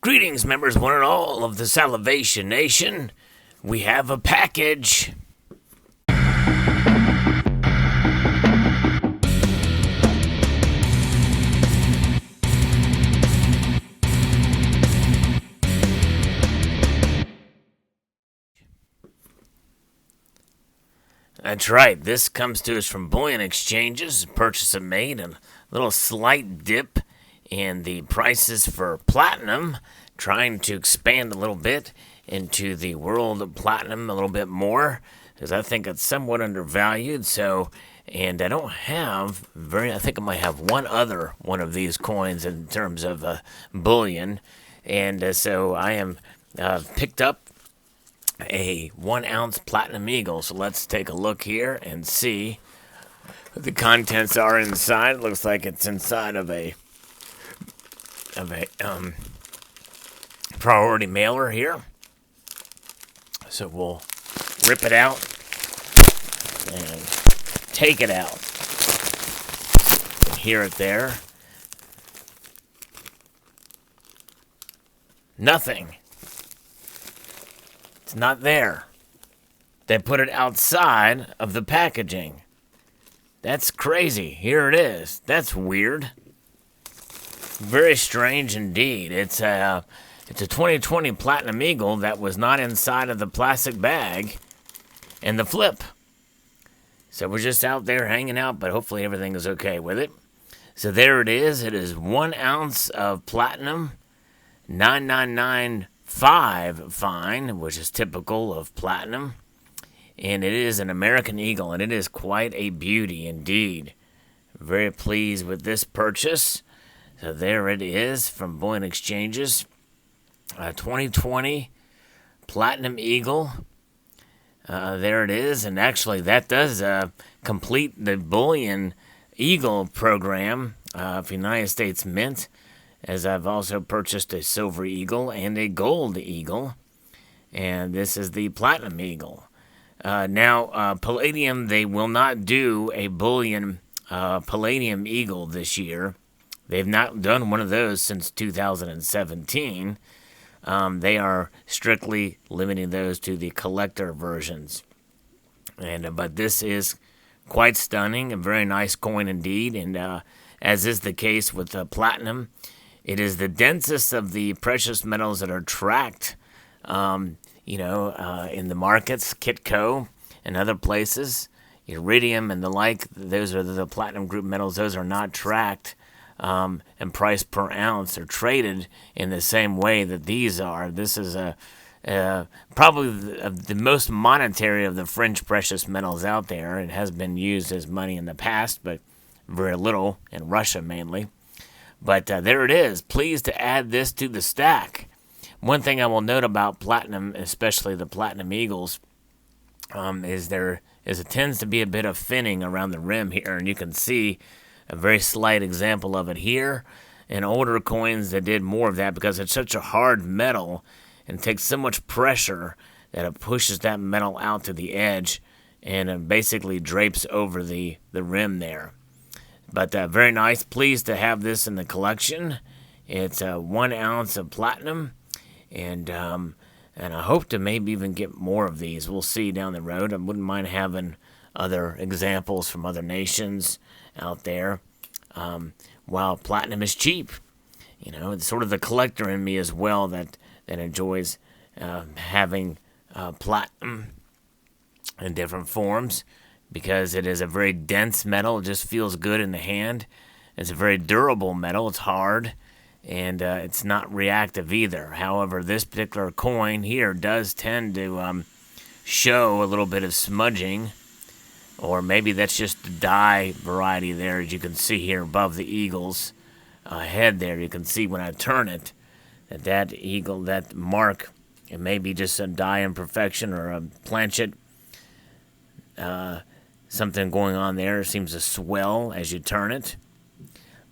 Greetings, members one and all of the Salivation Nation. We have a package. That's right, this comes to us from Bullion Exchanges. Purchase made, and a little slight dip in the prices for platinum, trying to expand a little bit into the world of platinum a little bit more, because I think it's somewhat undervalued. And I don't have I think I might have one other one of these coins in terms of bullion, and so I am picked up a 1 ounce platinum eagle. So let's take a look here and see what the contents are inside. It looks like it's inside of a priority mailer here. So we'll rip it out and take it out. You can hear it there. Nothing. It's not there. They put it outside of the packaging. That's crazy. Here it is. That's weird. Very strange indeed. It's a 2020 Platinum Eagle that was not inside of the plastic bag and the flip. So we're just out there hanging out, but hopefully everything is okay with it. So there it is. It is 1 ounce of platinum, 9995 fine, which is typical of platinum. And it is an American Eagle, and it is quite a beauty indeed. Very pleased with this purchase. So there it is from Bullion Exchanges. 2020 Platinum Eagle. There it is. And actually that does complete the Bullion Eagle program of United States Mint, as I've also purchased a Silver Eagle and a Gold Eagle. And this is the Platinum Eagle. Now, Palladium, they will not do a Bullion Palladium Eagle this year. They've not done one of those since 2017. They are strictly limiting those to the collector versions. But this is quite stunning, a very nice coin indeed. And as is the case with platinum, it is the densest of the precious metals that are tracked, in the markets, Kitco and other places. Iridium and the like, those are the platinum group metals. Those are not tracked. And price per ounce are traded in the same way that these are. This is probably the most monetary of the fringe precious metals out there. It has been used as money in the past, but very little in Russia mainly. But there it is. Pleased to add this to the stack. One thing I will note about platinum, especially the Platinum Eagles, is it tends to be a bit of finning around the rim here, and you can see a very slight example of it here. In older coins that did more of that, because it's such a hard metal and takes so much pressure that it pushes that metal out to the edge and it basically drapes over the rim there. But very nice. Pleased to have this in the collection. It's 1 ounce of platinum, and I hope to maybe even get more of these. We'll see down the road. I wouldn't mind having other examples from other nations out there. While platinum is cheap, it's sort of the collector in me as well that enjoys having platinum in different forms, because it is a very dense metal. It just feels good in the hand. It's a very durable metal. It's hard, and it's not reactive either. However, this particular coin here does tend to show a little bit of smudging, or maybe that's just the dye variety there, as you can see here above the eagle's head there. You can see when I turn it that eagle, that mark, it may be just a dye imperfection or a planchet. Something going on there. It seems to swell as you turn it.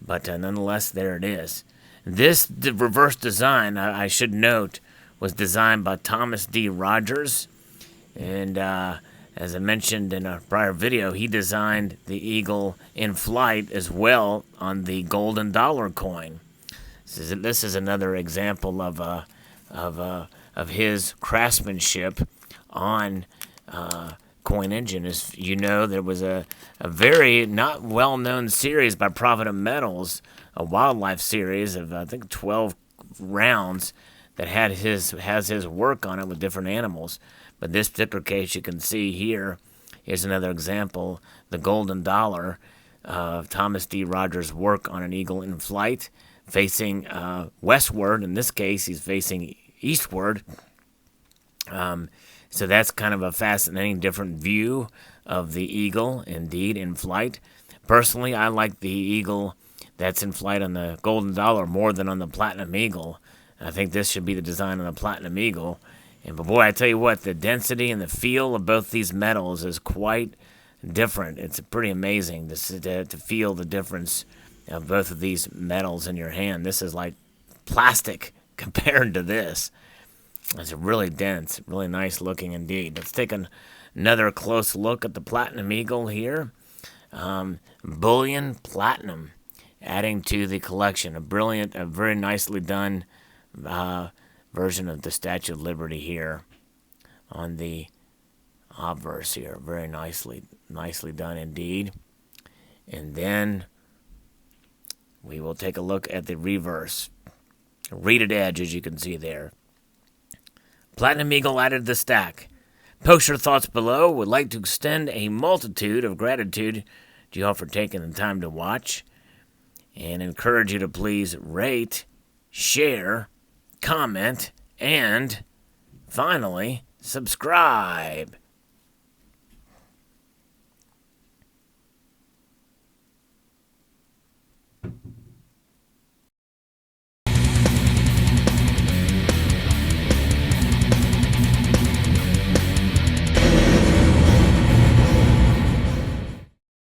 But nonetheless, there it is. This reverse design, I should note, was designed by Thomas D. Rogers. And as I mentioned in a prior video, he designed the eagle in flight as well on the golden dollar coin. This is another example of his craftsmanship on coinage. And as you know, there was a very not well-known series by Provident Metals, a wildlife series of I think 12 rounds that has his work on it with different animals. But this particular case, you can see here, here's another example, the golden dollar of Thomas D. Rogers' work on an eagle in flight, facing westward. In this case, he's facing eastward. So that's kind of a fascinating, different view of the eagle, indeed, in flight. Personally, I like the eagle that's in flight on the golden dollar more than on the platinum eagle. I think this should be the design on the platinum eagle. But boy, I tell you what, the density and the feel of both these metals is quite different. It's pretty amazing to feel the difference of both of these metals in your hand. This is like plastic compared to this. It's really dense, really nice looking indeed. Let's take another close look at the platinum eagle here. Bullion platinum, adding to the collection. A very nicely done version of the Statue of Liberty here on the obverse here. Very nicely done indeed. And then we will take a look at the reverse. Reeded edge, as you can see there. Platinum Eagle added to the stack. Post your thoughts below. Would like to extend a multitude of gratitude to you all for taking the time to watch, and encourage you to please rate, share, comment, and finally, subscribe.